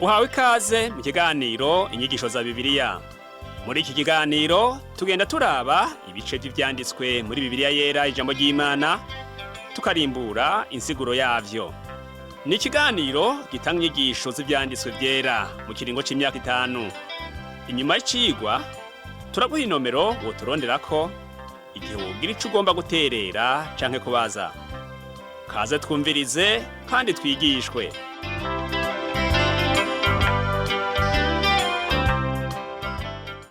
Uhawe ikaze mu kiganiro inyigisho za Bibiliya. Muri iki kiganiro tugenda turaba ibice by'ivyanditswe muri Bibiliya yera ijambo ry'Imana, tukarimbura insiguro yavyo. Ni ikiganiro gitanga inyigisho z'ivyanditswe vyera mu kiringo c'imyaka 5. Inyuma y'icigwa turaguha inomero woturonderako igihe wogira ico ugomba guterera canke kubaza. Kaze twumvirize kandi twigishwe.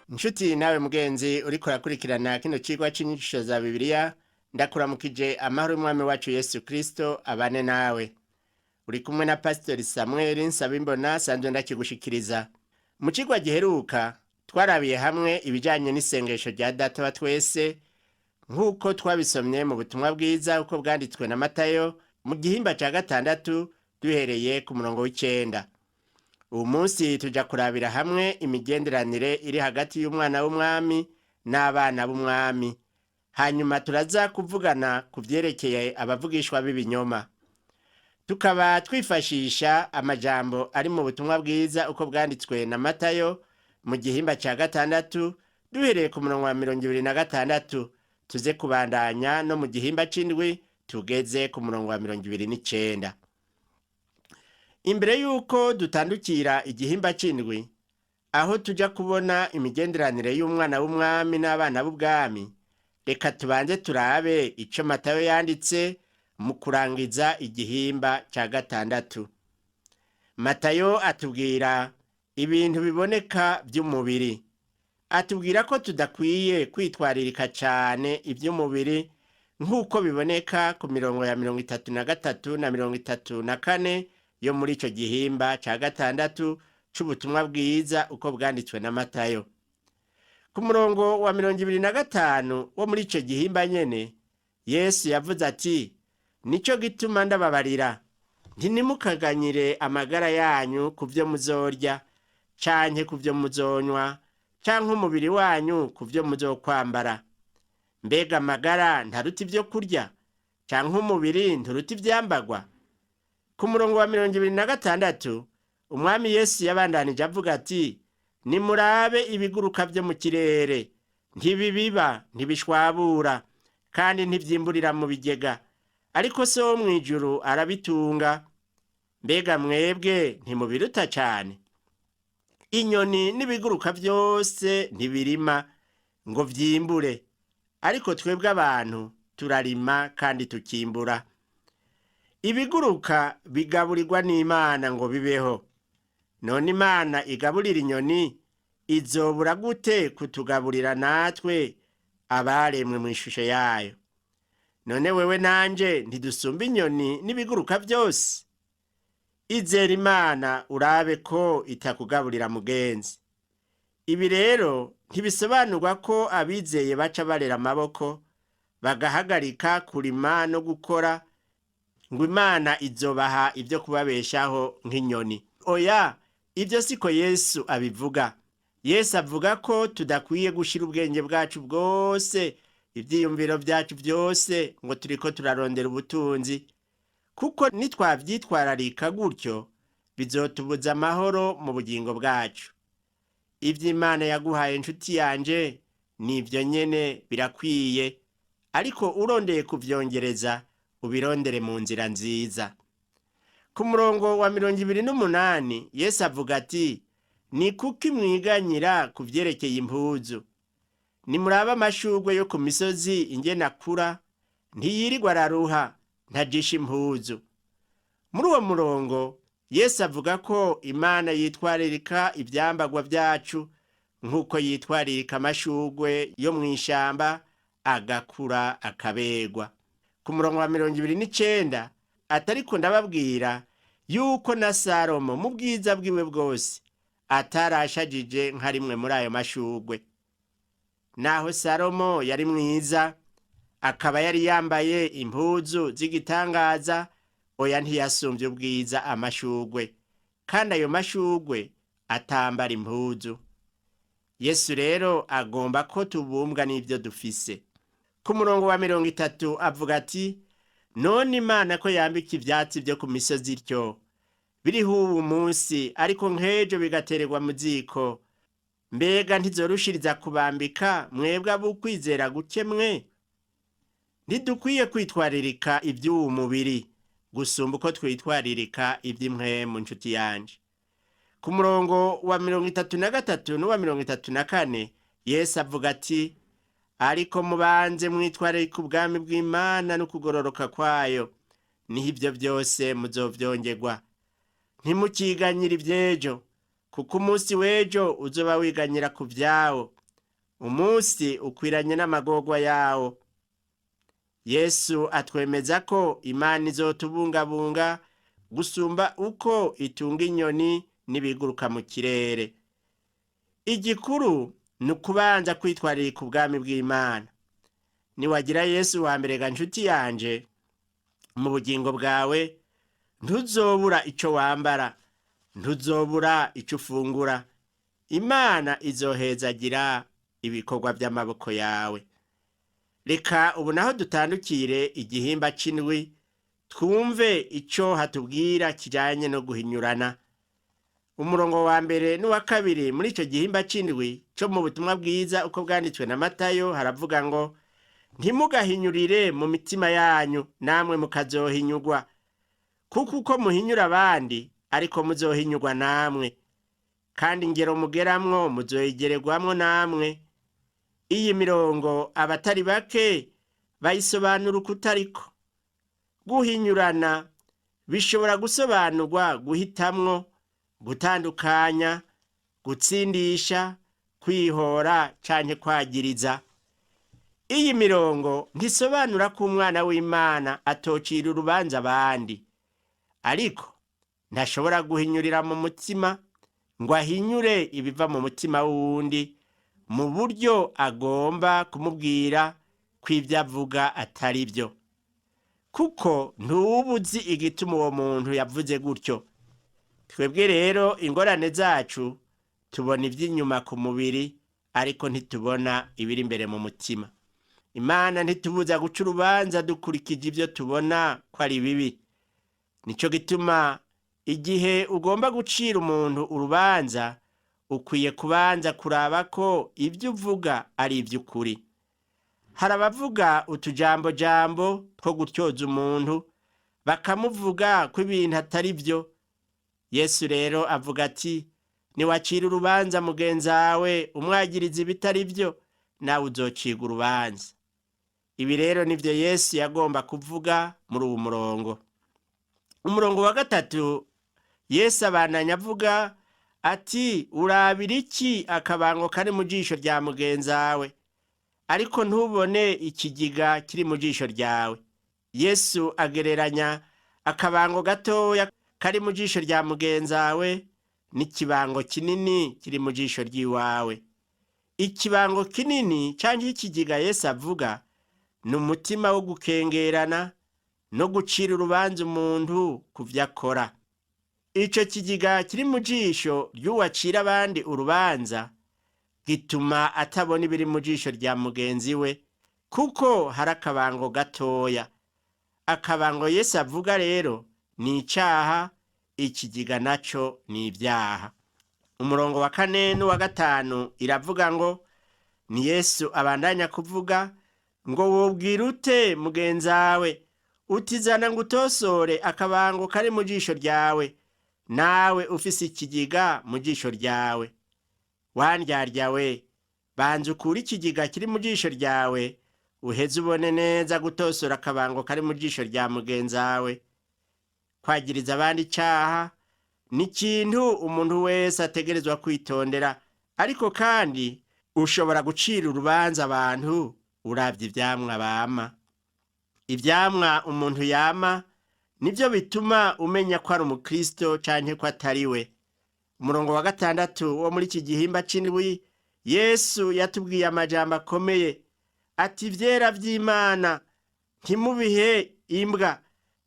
Nshuti nawe mugenzi uriko urakurikirana kino cigwa c'inyigisho za Bibiliya, ndakuramukije amahoro y'umwami wacu Yesu Kristo abane nawe. Uri kumwe na Pastor Samuel Nsabimbona sanzwe ndakigushikiriza. Mu cigwa giheruka twarabiye hamwe ibijanye n'isengesho rya Data wa twese nk'uko twabisomye mu butumwa bwiza uko bwanditswe na Matayo mu gihimba ca 6 duhereye ku murongo w'9. Uyu munsi tuja kurabira hamwe imigenderanire iri hagati y'umwana w'umwami n'abana b'umwami. Hanyuma turaza kuvugana ku vyerekeye abavugishwa b'ibinyoma. Tukaba twifashisha amajambo ari mu butumwa bwiza uko bwanditswe na Matayo mu gihimba ca 6 duhereye ku murongo wa 26. Tuze kubandanya no mu gihimba c'indwi tugeze ku murongo wa 29. Imbere yuko dutandukira igihimba c'indwi, aho tuja kubona imigenderanire y'umwana w'umwami n'abana b'ubwami, reka tubanze turabe ico Matayo yanditse mu kurangiza igihimba ca 6. Matayo atubwira ibintu biboneka vy'umubiri. Atubwira ko tudakwiye kwitwaririka cane ivy'umubiri nk'uko biboneka ku mirongo ya 33 na 34 yo muri ico gihimba ca 6 c'ubutumwa bwiza uko bwanditswe na Matayo. Ku murongo wa 25 wo muri ico gihimba nyene, Yesu yavuze ati, nico gituma ndababarira, ntimukaganyire amagara yanyu ku vyo muzorya, canke ku vyo muzonywa, canke umubiri wanyu ku vyo muzokwambara. Mbega amagara ntaruta ivyo kurya, canke umubiri nturuta ivyambagwa? Ku murongo wa 26, umwami Yesu yabandanije avuga ati, nimurabe ibiguruka vyo mu kirere, ntibibiba, ntibishwabura, kandi ntivyimburira mu bigega, ariko so wo mw'ijuru arabitunga. Mbega mwebwe ntimubiruta cane? Inyoni n'ibiguruka vyose ntibirima ngo vyimbure, ariko twebwe abantu turarima kandi tukimbura. Ibiguruka bigaburirwa n'Imana ngo bibeho. None Imana igaburira inyoni, izobura gute kutugaburira natwe abaremwe mu ishusho yayo? None wewe nanje ntidusumba inyoni n'ibiguruka vyose? Izera Imana urabe ko itakugaburira mugenzi. Ibi rero ntibisobanurwa ko abizeye baca barera amaboko bagahagarika kurima no gukora ngo Imana izobaha ivyo kubabeshaho nk'inyoni. Oya, ivyo siko Yesu abivuga. Yesu avuga ko tudakwiye gushira ubwenge bwacu bwose, ivyiyumviro vyacu vyose ngo turiko turarondera ubutunzi, kuko nitwavyitwararika gutyo bizotubuza amahoro mu bugingo bwacu. Ivyo Imana yaguhaye nshuti yanje nivyo nyene birakwiye, ariko urondeye kuvyongereza ubirondere mu nzira nziza. Ku murongo wa 28 Yesu avuga ati, ni kuki mwiganyira ku vyerekeye impuzu? Nimuraba amashurwe yo ku misozi ingene akura, ntiyirirwa araruha, ntajisha impuzu. Muri uwo murongo Yesu avuga ko Imana yitwaririka ivyambagwa vyacu nk'uko yitwaririka amashurwe yo mw'ishamba agakura akabegwa. Ku murongo wa 29 atariko ndababwira yuko na Salomo mu bwiza bwiwe bwose atarashajije nka rimwe muri ayo mashurwe. Naho Salomo yari mwiza, akaba yari yambaye impuzu z'igitangaza, oya ntiyasumbye ubwiza amashurwe, kandi ayo mashurwe atambara impuzu. Yesu rero agomba ko tubumbwa n'ivyo dufise. Ku murongo wa 30 avuga ati, none Imana ko yambika ivyatsi vyo ku misozi ityo, biriho ubu munsi ariko nk'ejo bigatererwa mu ziko, mbega ntizorushiriza kubambika mwebwe ab'ukwizera guke mwe? Ntidukwiye kwitwaririka iby'uwu mubiri gusumba uko twitwaririka iby'impwemu, nshuti yanje. Ku murongo wa 33 n'uwa 34 Yesu avuga ati, ariko mubanze mwitwararika ubwami bw'Imana no kugororoka kwayo, niho ibyo byose muzovyongerwa. Ntimukiganyira ivy'ejo, kuko umunsi w'ejo uzoba wiganyira ku vyawo, umunsi ukwiranye n'amagorwa yawo. Yesu atwemeza ko Imana izotubungabunga gusumba uko itunga inyoni n'ibiguruka mu kirere. Igikuru ni ukubanza kwitwararika ubwami bw'Imana. Niwagira Yesu wa mbere ga nshuti yanje mu bugingo bwawe, ntuzobura ico wambara, ntuzobura ico ufungura. Imana izohezagira ibikorwa by'amaboko yawe. Reka ubu naho dutandukire igihimba c'indwi, twumve ico hatubwira kijanye no guhinyurana. Umurongo wa mbere n'uwa kabiri muri ico gihimba c'indwi co mu butumwa bwiza uko bwanditswe na Matayo haravuga ngo, ntimugahinyurire mu mitima yanyu, namwe mukazohinyurwa. Kuko uko muhinyura abandi, ariko muzohinyurwa namwe, kandi ingero mugeramwo muzoyigererwamwo namwe. Iyi mirongo abatari bake bayisobanura ukutariko. Guhinyurana bishobora gusobanurwa guhitamwo, gutandukanya, gutsindisha, kwihora canke kwagiriza. Iyi mirongo ntisobanura ko umwana w'Imana atocira urubanza abandi, ariko ntashobora guhinyurira mu mutima ngo ahinyure ibiva mu mutima w'uwundi mu buryo agomba kumubwira ko ibyo avuga atari byo, kuko ntubuzi igituma uwo muntu yavuze gutyo. Twebwe rero ingorane zacu tubona iby'inyuma ku mubiri, ariko ntitubona ibiri imbere mu mutima. Imana ntitubuza guca urubanza dukurikije ibyo tubona ko ari bibi. Nico gituma igihe ugomba gucira umuntu urubanza, ukwiye kubanza kuraba ko ibyo uvuga ari iby'ukuri. Hari abavuga utujambo two gutyoza umuntu, bakamuvuga ko ibintu atari byo. Yesu rero avuga ati, niwacira urubanza mugenzi wawe umwagiriza ibitari byo, nawe uzociga urubanza. Ibi rero nivyo Yesu yagomba kuvuga muri uwo murongo. Umurongo wa gatatu, Yesu abananya avuga ati, urabira iki akabango kari mu jisho rya mugenzi wawe, ariko ntubone ikigiga kiri mu jisho ryawe. Yesu agereranya akabango gatoya kari mu jisho rya mugenzi wawe n'ikibango kinini kiri mu jisho ry'iwawe. Ikibango kinini canke ikigiga Yesu avuga ni umutima wo gukengerana no gucira urubanza umuntu ku vyo akora. Ico kigiga kiri mu jisho ry'uwacira abandi urubanza gituma atabona ibiri mu jisho rya mugenzi we, kuko hari akabango gatoya. Akabango Yesu avuga rero ni icaha, ikigiga naco ni ibyaha. Umurongo wa 4 n'uwa 5 iravuga ngo, ni Yesu abandanya kuvuga ngo, wobwira ute mugenzi wawe utizana ngo utosore akabango kari mu jisho ryawe, nawe ufise ikigiga mu jisho ryawe? Wandyarya we, banza ukure ikigiga kiri mu jisho ryawe, uheze ubone neza gutosora akabango kari mu jisho rya mugenzi wawe. Kwagiriza abandi icaha ni ikintu umuntu wese ategerezwa kwitondera, ariko kandi ushobora gucira urubanza abantu uravye ivyamwa bama. Ivyamwa umuntu yama nivyo bituma umenya ko ari umukristo canke ko atari we. Umurongo wa 6 wo muri iki gihimba c'indwi, Yesu yatubwiye amajambo akomeye ati, ivyera vy'Imana ntimubihe imbwa,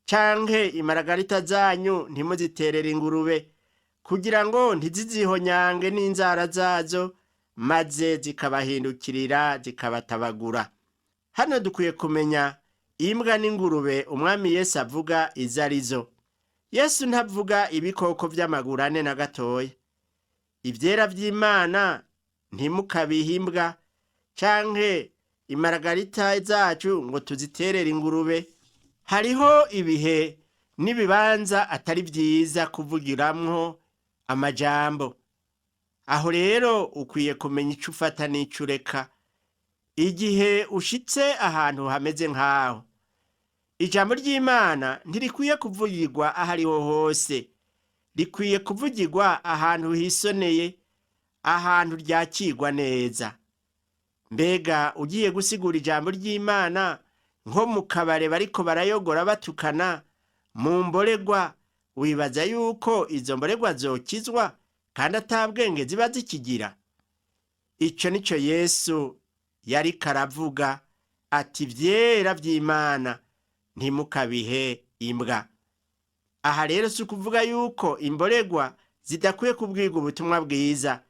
canke imaragarita zanyu ntimuziterere ingurube, kugira ngo ntizizihonyange n'inzara zazo, maze zikabahindukirira zikabatabagura. Hano dukwiye kumenya imbwa n'ingurube umwami Yesu avuga izo arizo. Yesu ntavuga ibikoko vy'amaguru ane na gatoya. Ivyera vy'Imana ntimukabihe imbwa canke imaragarita zacu ngo tuziterere ingurube. Hariho ibihe n'ibibanza atari vyiza kuvugiramwo amajambo. Aho rero ukwiye kumenya ico ufata n'ico ureka. Igihe ushitse ahantu hameze nk'aho, ijambo ry'Imana ntirikwiye kuvugirwa ahariho hose. Rikwiye kuvugirwa ahantu hisoneye, ahantu ryakirwa neza. Mbega ugiye gusigura ijambo ry'Imana nko mu kabare bariko barayogora batukana mu mboregwa, wibaza yuko izo mboregwa zokizwa kandi atabwenge ziba zikigira? Ico nico Yesu yariko aravuga ati ivyera vy'Imana ntimukabihe imbwa. Aha rero si ukuvuga yuko imboregwa zidakwiye kubwirwa ubutumwa bwiza,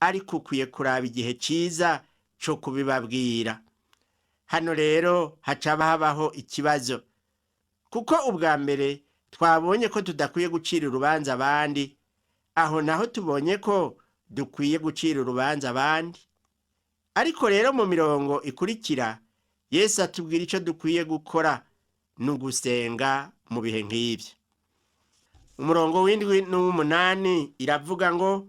ariko ukwiye kuraba igihe ciza co kubibabwira. Hano rero hacaba habaho ikibazo, kuko ubwa mbere twabonye ko tudakwiye gucira urubanza abandi. Aho naho tubonye ko dukwiye gucira urubanza abandi. Ariko rero mu mirongo ikurikira Yesu atubwira ico dukwiye gukora, n'ugusenga mu bihe nk'ivyo. Umurongo w'indwi n'uw'umunani iravuga ngo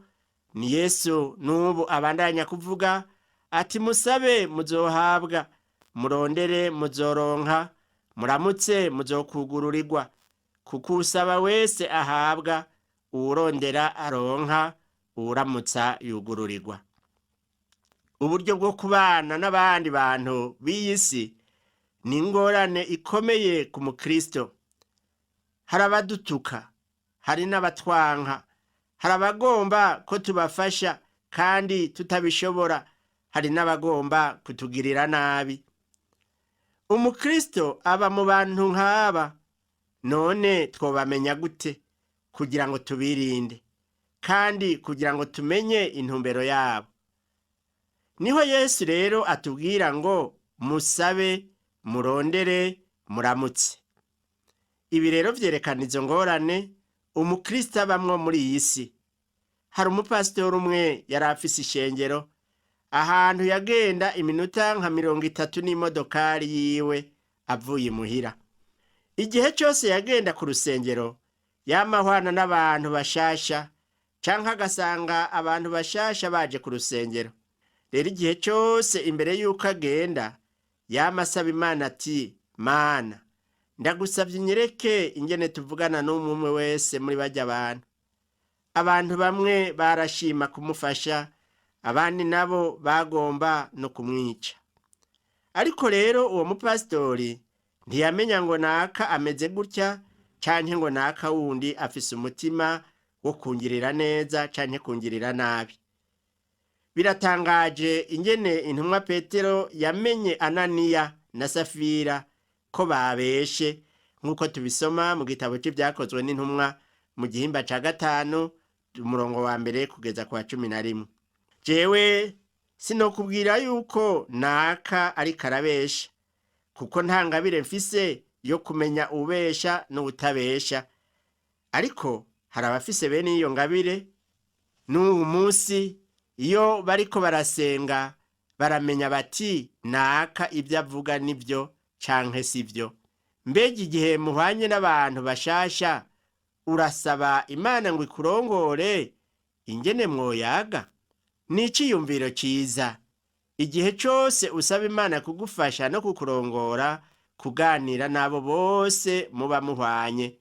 ni Yesu n'ubu abandanya kuvuga ati musabe muzohabwa, murondere muzoronka, muramutse muzokugururirwa. Kuko usaba wese ahabwa, uwurondera aronka, uwuramutsa yugururirwa. Uburyo bwo kubana n'abandi bantu b'iyi si ni ingorane ikomeye ku mukristo. Hari abadutuka, hari n'abatwanka, hari abagomba ko tubafasha kandi tutabishobora, hari n'abagomba kutugirira nabi. Umukristo aba mu bantu nk'aba. None twobamenya gute kugira ngo tubirinde kandi kugira ngo tumenye intumbero yabo? Niho Yesu rero atubwira ngo musabe, murondere, muramutse. Ibi rero vyerekana izo ngorane umukristo abamwo muri iyi si. Hari umupasitori umwe yari afise ishengero, ahantu yagenda iminota nka 30 n'imodokari yiwe avuye imuhira. Igihe cyose yagenda ku rusengero yamahwana n'abantu bashasha, canke agasanga abantu bashasha baje ku rusengero. Rero igihe cyose imbere yuko agenda yamasaba Imana ati, Mana ndagusavye unyereke ingene tuvugana n'umwe wese muri barya abantu. Abantu bamwe barashima kumufasha, abandi nabo bagomba no kumwica. Ariko rero uwo mupasitori ntiyamenya ngo naka ameze gutya canke ngo naka wundi afise umutima wo kungirira neza canke kungirira nabi. Biratangaje ingene intumwa Petero yamenye Ananiya na Safira ko babeshe, nk'uko tubisoma mu gitabo c'Ibyakozwe n'Intumwa mu gihimba ca 5 umurongo wa mbere kugeza kwa 11. Jewe sinokubwira yuko naka ari karabesha, kuko nta ngabire mfise yo kumenya ubesha n'ubutabesha. Ariko hari abafise bene iyo ngabire, n'uyu munsi iyo bariko barasenga baramenya bati naka ibyo avuga nibyo canke sivyo. Mbega igihe muhwanye n'abantu bashasha urasaba Imana ngo ikurongore ingene mwoyaga? Ni iciyumviro ciza. Igihe cose usaba Imana kugufasha no kukurongora kuganira nabo bose muba muhwanye,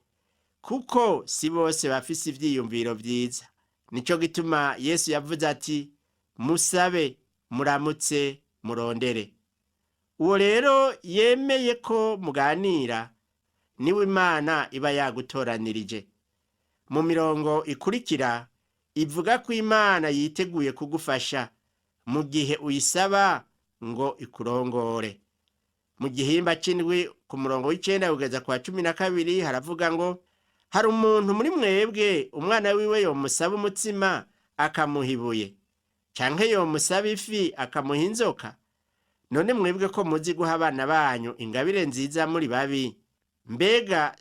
kuko si bose bafise ivyiyumviro vyiza. Nico gituma Yesu yavuze ati musabe, muramutse, murondere. Uwo rero yemeye ko muganira niwe Imana iba yagutoranirije. Mu mirongo ikurikira ivuga ko Imana yiteguye kugufasha mu gihe uyisaba ngo ikurongore. Mu gihimba c'indwi ku murongo w'icenda kugeza kwa 12 haravuga ngo hari umuntu muri mwebwe umwana wiwe yomusaba umutsima akamuha ibuye, canke yomusaba ifi akamuha inzoka? None mwebwe ko muzi guha abana banyu ingabire nziza muri babi, mbega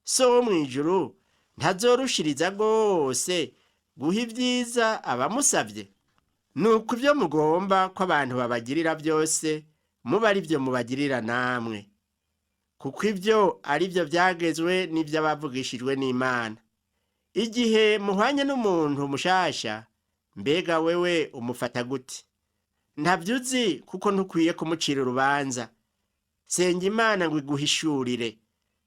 so wo mw'ijuru ntazorushiriza rwose guha ibyiza abamusabye? Nuko ibyo mugomba ko abantu babagirira byose muba ari byo mubagirira namwe, kuko ibyo ari byo byagezwe n'iby'abavugishijwe n'Imana. Igihe muhwanye n'umuntu mushasha, mbega wewe umufata gute? Ntavyo uzi, kuko ntukwiye kumucira urubanza. Senga Imana ngo iguhishurire.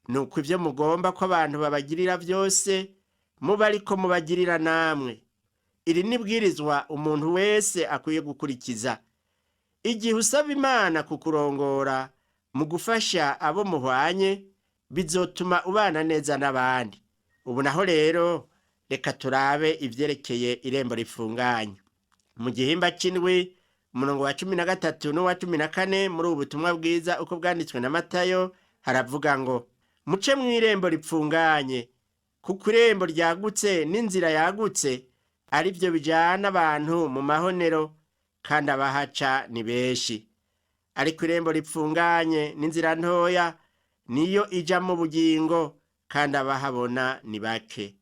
Nuko ibyo mugomba ko abantu babagirira byose muba ariko mubagirira namwe. Iri ni bwirizwa umuntu wese akwiye gukurikiza. Igihe usaba Imana kukurongora mu gufasha abo muhwanye, bizotuma ubana neza n'abandi. Ubu naho rero reka turabe ivyerekeye irembo rifunganye. Mu gihimba c'indwi umurongo wa 13 n'uwa 14 muri ubu butumwa bwiza uko bwanditswe na Matayo haravuga ngo, muce mw'irembo ripfunganye, kuko irembo ryagutse n'inzira yagutse ari byo bijana abantu mu mahonero, kandi abahaca ni benshi. Ariko irembo ripfunganye n'inzira ntoya niyo ija mu bugingo, kandi abahabona ni bake.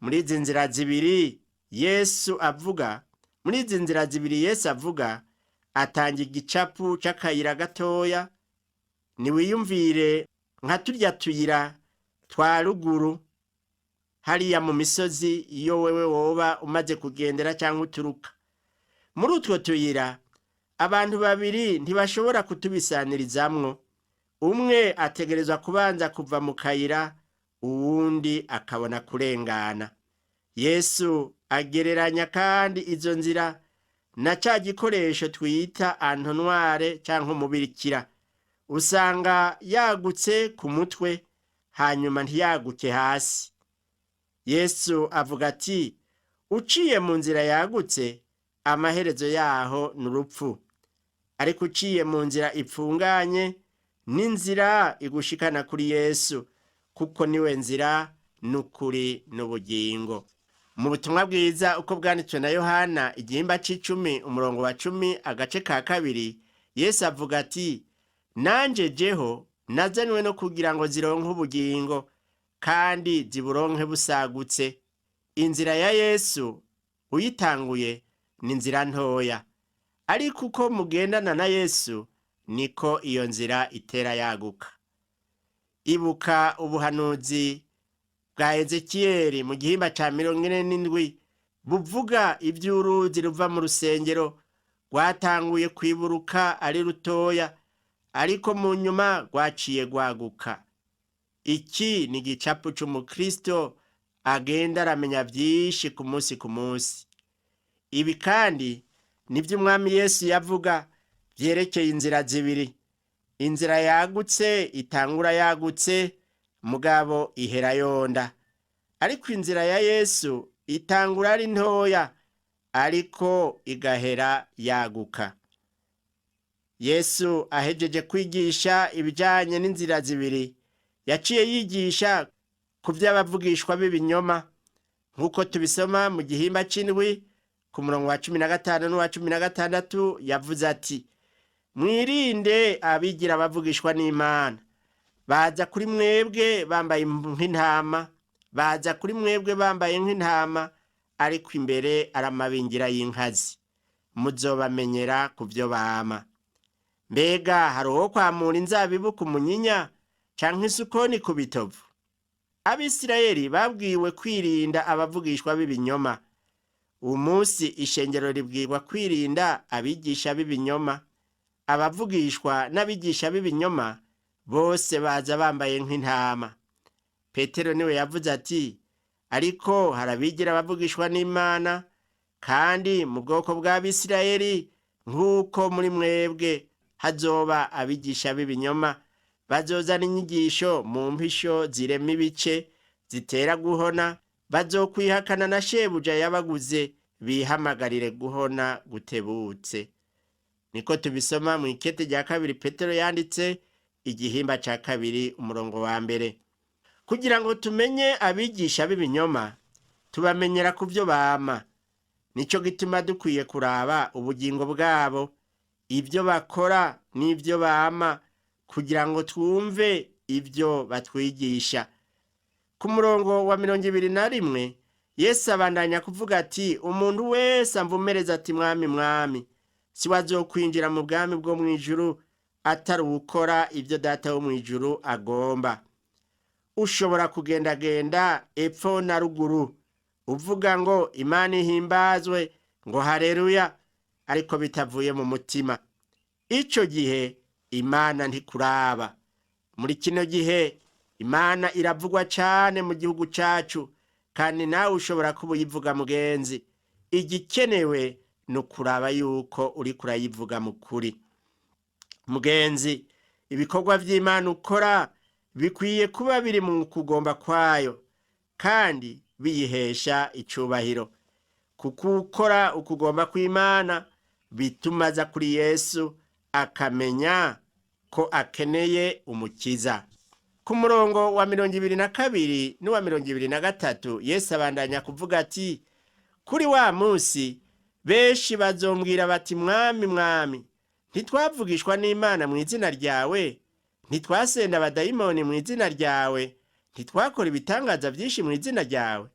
Muri izi nzira zibiri Yesu avuga, atanga igicapu c'akayira gatoya. Niwiyumvire nka turya tuyira twa ruguru hariya mu misozi, iyo wewe woba umaze kugendera cyangwa uturuka. Muri utwo tuyira abantu babiri ntibashobora kutubisanirizamwo. Umwe ategerezwa kubanza kuva mu kayira, uwundi akabona kurengana. Yesu agereranya kandi izo nzira na ca gikoresho twita antonware canke umubirikira. Usanga yagutse ku mutwe, hanyuma ntiyaguke hasi. Yesu avuga ati, uciye mu nzira yagutse, amaherezo yaho ni urupfu. Ariko uciye mu nzira ipfunganye, n'inzira igushikana kuri Yesu, kuko niwe nzira n'ukuri n'ubugingo. Mu butumwa bwiza uko bwanditswe na Yohana igihimba c'icumi umurongo wa 10 agace ka 2, Yesu avuga ati, nanje jeho nazanywe no kugira ngo zironke ubugingo, kandi ziburonke busagutse. Inzira ya Yesu uyitanguye ni inzira ntoya, ariko uko mugendana na Yesu niko iyo nzira itera yaguka. Ibuka ubuhanuzi bwa Ezekiyeli mu gihimba ca 47 buvuga ivy'uruzi ruva mu rusengero rwatanguye kwiburuka ari rutoya, ariko mu nyuma rwaciye rwaguka. Iki ni igicapu c'umukristo agenda aramenya vyinshi ku munsi. Ibi kandi nivyo umwami Yesu yavuga vyerekeye inzira zibiri. Inzira yagutse itangura yagutse, mugabo ihera yonda. Ariko inzira ya Yesu itangura ari ntoya, ariko igahera yaguka. Yesu ahejeje kwigisha ibijanye n'inzira zibiri, yaciye yigisha ku vy'abavugishwa b'ibinyoma, nk'uko tubisoma mu gihimba c'indwi ku murongo wa 15 n'uwa 16. Yavuze ati, mwirinde abigira abavugishwa n'Imana. Baza kuri mwebwe bambaye nk'intama, ariko imbere aramabingira y'inkazi. Muzobamenyera ku vyo bama. Mbega hari uwo kwamura inzabibu ku munyinya, canke isukoni ku bitovu? Abisirayeli babwiwe kwirinda abavugishwa b'ibinyoma. Uyu munsi ishengero ribwirwa kwirinda abigisha b'ibinyoma. Abavugishwa n'abigisha b'ibinyoma bose baza bambaye nk'intama. Petero niwe yavuze ati, ariko harabigira abavugishwa n'Imana, kandi mu bwoko bw'Abisirayeli nk'uko muri mwebwe hazoba abigisha b'ibinyoma, bazozana inyigisho mu mpisho zirema ibice, zitera guhona, bazokwihakana na shebuja yabaguze, bihamagarire guhona gutebutse. Niko tubisoma mu ikete rya 2 Petero yanditse igihimba ca 2 umurongo wa 1. Kugira ngo tumenye abigisha b'ibinyoma, tubamenyera ku vyo bama. Nico gituma dukwiye kuraba ubugingo bwabo, ibyo bakora n'ibyo bama, kugira ngo twumve ibyo batwigisha. Ku murongo wa 21 Yesu abandanya kuvuga ati, umuntu wese amvumereza ati mwami mwami, si wazokwinjira mu bwami bwo mw'ijuru atari uwukora ibyo data wo mw'ijuru agomba. Ushobora kugendagenda epfo na ruguru uvuga ngo Imana ihimbazwe, ngo haleluya, ariko bitavuye mu mutima. Ico gihe Imana ntikuraba. Muri kino gihe Imana iravugwa cane mu gihugu cacu, kandi nawe ushobora kuba uyivuga mugenzi. Igikenewe ni ukuraba yuko uriko urayivuga mu kuri. Mugenzi, ibikorwa vy'Imana ukora bikwiye kuba biri mu kugomba kwayo, kandi biyihesha icubahiro. Kuko ukora ukugomba kw'Imana bituma aza kuri Yesu akamenya ko akeneye umukiza. Ku murongo wa 22 n'uwa 23 Yesu abandanya kuvuga ati, kuri wa musi benshi bazombwira bati mwami mwami, ntitwavugishwa n'Imana mu izina ryawe, ntitwasenda abadayimoni mu izina ryawe, ntitwakora ibitangaza byinshi mu izina ryawe.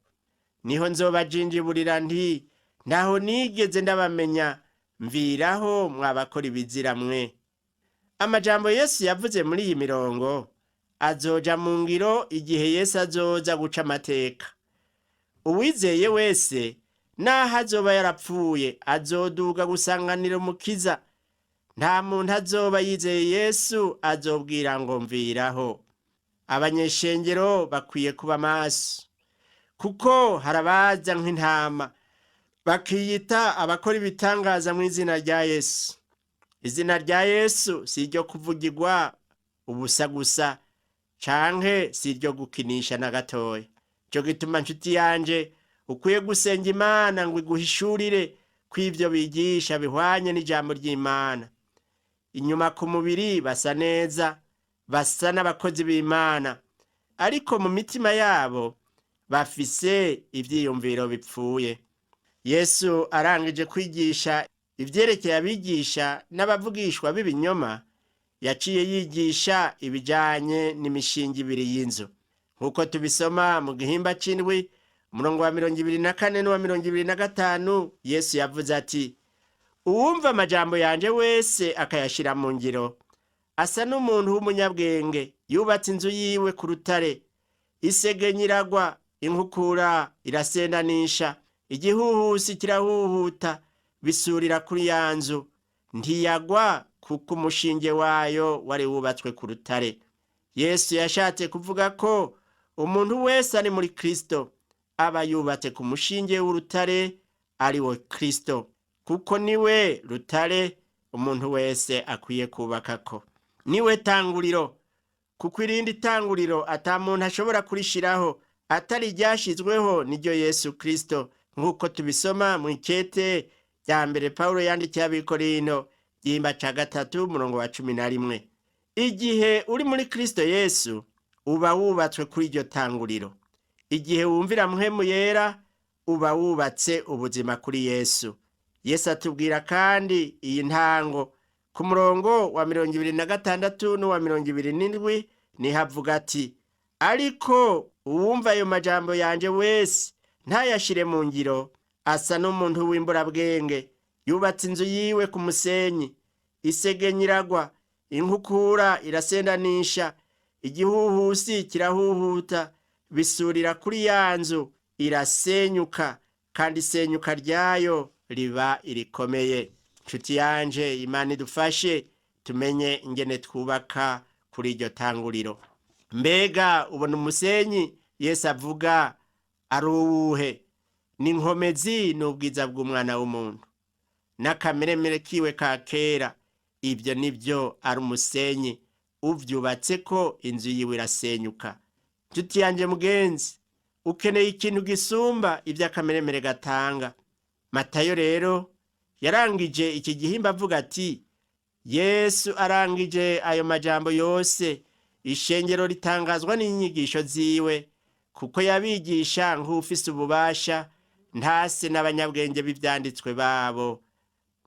Niho nzobajinjiburira nti, ntaho nigeze ndabamenya, mviraho mwabakora ibizira mwe. Amajambo Yesu yavuze muri iyi mirongo azoja mu ngiro igihe Yesu azoza guca amateka. Uwizeye wese naho azoba yarapfuye azoduga gusanganira umukiza. Nta muntu azoba yizeye Yesu azobwira ngo mviraho. Abanyeshengero bakwiye kuba maso, kuko harabaza nk'intama bakiyita abakora ibitangaza mu izina rya Yesu. Izina rya Yesu si iryo kuvugirwa ubusa gusa, canke si iryo gukinisha na gatoya. Cyo gituma nshuti yanje ukwiye gusenga Imana ngo iguhishurire kw'ivyo bigisha bihwanye n'ijambo ry'Imana. Inyuma ku mubiri basa neza, basa n'abakozi b'Imana, ariko mu mitima yabo bafise ivyiyumviro bipfuye. Yesu arangije kwigisha ivyerekeye abigisha n'abavugishwa b'ibinyoma, yaciye yigisha ibijanye n'imishingibiri y'inzu. Nkuko tubisoma mu gihimba c'indwi umurongo wa 24 n'uwa 25, Yesu yavuze ati, uwumva amajambo yanje wese akayashira mu ngiro asa n'umuntu w'umunyabwenge yubatse inzu yiwe ku rutare. Isegenye iragwa, inkukura irasendanisha, igihuhusi kirahuhuta, bisurira kuri ya nzu, ntiyagwa kuko umushinge wayo wari wubatswe ku rutare. Yesu yashatse kuvuga ko umuntu wese ari muri Kristo aba yubatse ku mushinge w'urutare, ari wo Kristo, kuko niwe rutare umuntu wese akwiye kubakako. Niwe tanguriro, kuko irindi tanguriro ata muntu ashobora kurishiraho atari ryashizweho niryo Yesu Kristo, nk'uko tubisoma mu ikete rya mbere Pawulo yandikiye Abikorinto igihimba ca 3 umurongo wa 11. Igihe uri muri Kristo Yesu uba wubatswe kuri iryo tanguriro. Igihe wumvira mpwemu yera uba wubatse ubuzima kuri Yesu. Yesu atubwira kandi iyi ntango ku murongo wa 26 n'uwa 27 nihavuga ati, ariko uwumva ayo majambo yanje wese ntayashire mu ngiro asa n'umuntu w'imburabwenge yubatse inzu yiwe ku musenyi. Isegenye iragwa, inkukura irasendanisha, igihuhusi kirahuhuta, bisurira kuri ya nzu, irasenyuka, kandi isenyuka ryayo riba irikomeye. Nshuti yanje, Imana idufashe tumenye ingene twubaka kuri iryo tanguriro. Mbega ubona umusenyi Yesu avuga ari uwuhe? Ni inkomezi n'ubwiza bw'umwana w'umuntu n'akameremere kiwe ka kera. Ibyo nibyo ari umusenyi uvyubatse ko inzu yiwe irasenyuka. Nshuti yanje mugenzi, ukeneye ikintu gisumba ibyo akameremere gatanga. Matayo rero yarangije iki gihimba avuga ati, Yesu arangije ayo majambo yose, ishengero ritangazwa n'inyigisho ziwe, kuko yabigisha nk'ufise ububasha, ntase n'abanyabwenge b'ivyanditswe babo.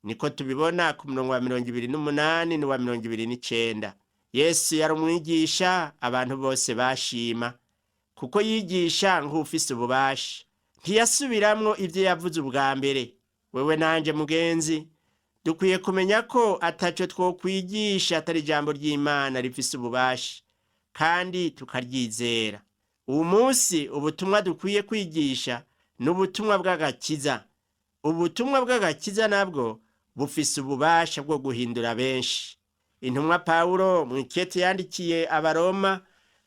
Niko tubibona ku murongo wa 28 n'uwa 29. Yesu yari umwigisha abantu bose bashima, kuko yigisha nk'ufise ububasha. Ntiyasubiramwo ivyo yavuze ubwa mbere. Wewe nanje mugenzi, dukwiye kumenya ko ataco twokwigisha atari ijambo ry'Imana rifise ububasha, kandi tukaryizera. Uwu munsi ubutumwa dukwiye kwigisha n'ubutumwa bw'agakiza. Ubutumwa bw'agakiza nabwo bufise ububasha bwo guhindura benshi. Intumwa Pawulo mu ikete yandikiye Abaroma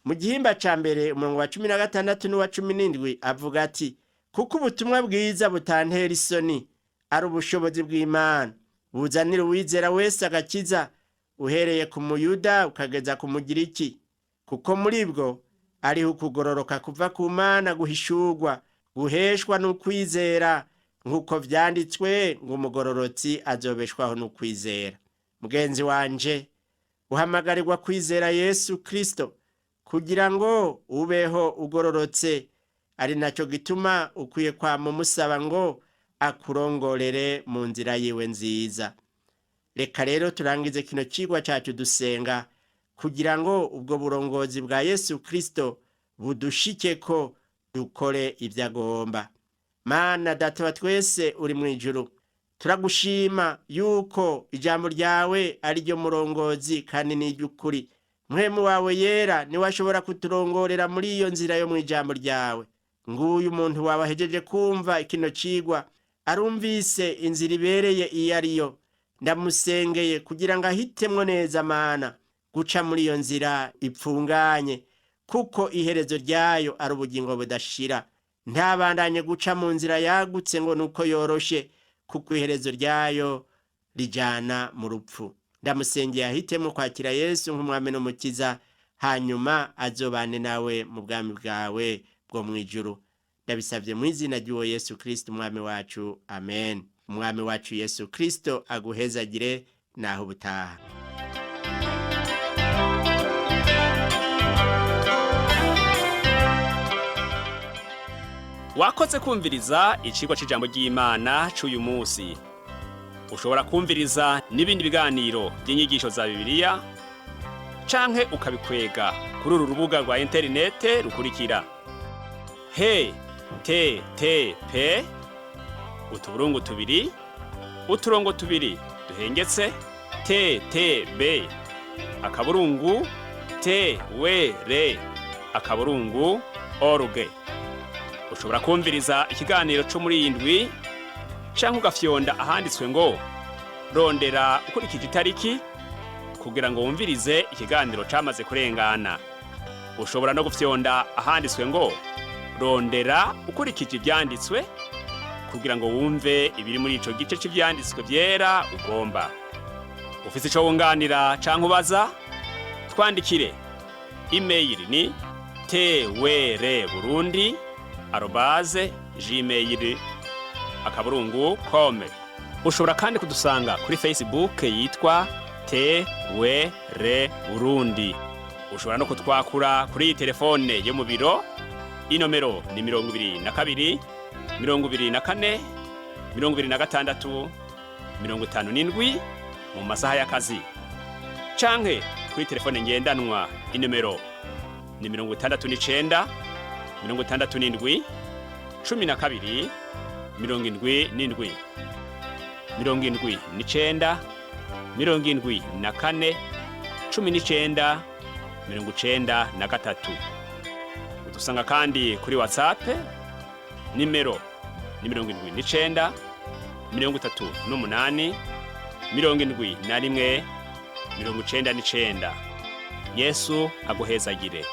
mu gihimba ca mbere umurongo wa 16 n'uwa 17 avuga ati: kuko ubutumwa bwiza butantera isoni, ari ubushobozi bw'Imana, buzanira uwizera wese agakiza, uhereye ku Muyuda ukageza ku Mugiriki, kuko muri bwo ariho ukugororoka kuva ku Mana guhishurwa, guheshwa n'ukwizera, nk'uko vyanditswe ngo umugororotsi azobeshwaho n'ukwizera. Mugenzi wanje, uhamagarirwa kwizera Yesu Kristo kugira ngo ubeho ugororotse, ari naco gituma ukwiye kwama umusaba ngo akurongorere mu nzira yiwe nziza. Reka rero turangize kino cigwa cacu dusenga kugira ngo ubwo burongozi bwa Yesu Kristo budushikeko dukore ivyo agomba. Mana Data wa twese uri mu ijuru, turagushima yuko ijambo ryawe ari ryo murongozi kandi ni ry'ukuri. Mwemu wawe yera niwe ashobora kuturongorera muri iyo nzira yo mu ijambo ryawe. Nguyu umuntu wawe ahejeje kumva kino cigwa, arumvise inzira ibereye iyo ariyo. Ndamusengeye kugira ngo ahitemwo neza Mana guca muri iyo nzira ipfunganye, kuko iherezo ryayo ari ubugingo budashira. Ntabandanye guca mu nzira yagutse ngo nuko yoroshe, kuko iherezo ryayo rijana mu rupfu. Ndamusengeye ahitemo kwakira Yesu nk'umwami n'umukiza, hanyuma azobane nawe mu bwami bwawe bwo mu ijuru. Ndabisavye mu izina ry'uwo Yesu Kristo umwami wacu, amen. Umwami wacu Yesu Kristo aguhezagire, naho ubutaha. Wakoze kumviriza icigwa c'ijambo ry'Imana c'uyu musi. Ushobora kumviriza n'ibindi biganiro by'inyigisho za Bibiliya, canke ukabikwega kuri uru rubuga rwa interinete rukurikira: http utuburungu tubiri uturongo tubiri duhengetse ttb akaburungu twr.org. Ushobora kumviriza ikiganiro cyo muri iyi ndwi, canke ugafyonda ahanditswe ngo rondera ukurikije itariki kugira ngo wumvirize ikiganiro camaze kurengana. Ushobora no gufyonda ahanditswe ngo rondera ukurikije ivyanditswe kugira ngo wumve ibiri muri ico gice c'ivyanditswe vyera ugomba. Ufise ico wunganira canke ubaza, twandikire. Email ni twr@gmail.com. Ushobora kandi kudusanga kuri Facebook yitwa Burundi. Ushobora no kutwakura kuri telefone yo mu biro. Inomero ni 22 24 26 57 mu masaha y'akazi. Canke kuri telefone ngendanwa, inomero ni 69 67 12 77 79 74 19 93. Udusanga kandi kuri Whatsapp, nimero ni 79 38 71 99. Yesu aguhezagire.